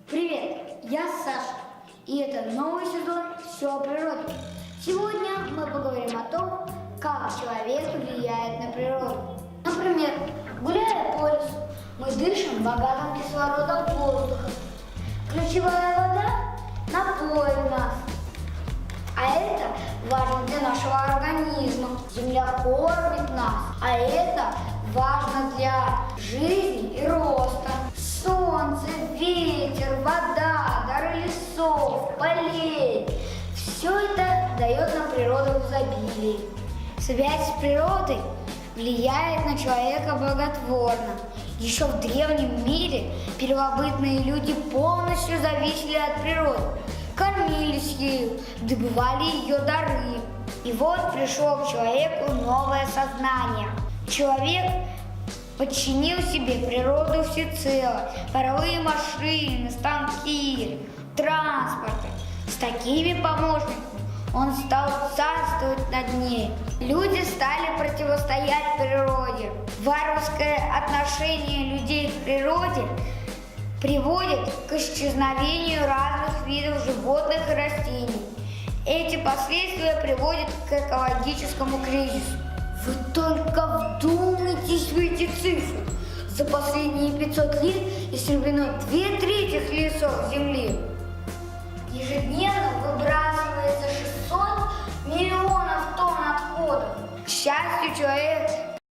Привет, я Саша, и это новый сезон «Все о природе». Сегодня мы поговорим о том, как человек влияет на природу. Например, гуляя по лесу, мы дышим богатым кислородом воздуха. Ключевая вода напоит нас, а это важно для нашего организма. Земля кормит нас, а это важно для жизни и роста. Солнце, ветер, вода, дары лесов, полей – все это дает нам природа в изобилии. Связь с природой влияет на человека благотворно. Еще в древнем мире первобытные люди полностью зависели от природы, кормились ею, добывали ее дары. И вот пришло к человеку новое сознание. Человек подчинил себе природу всецело. Паровые машины, станки, транспорты. С такими помощниками он стал царствовать над ней. Люди стали противостоять природе. Варварское отношение людей к природе приводит к исчезновению разных видов животных и растений. Эти последствия приводят к экологическому кризису. Вы только вдумайтесь в эти цифры. За последние 500 лет истреблено 2/3 лесов Земли. Ежедневно выбрасывается 600 миллионов тонн отходов. К счастью, человек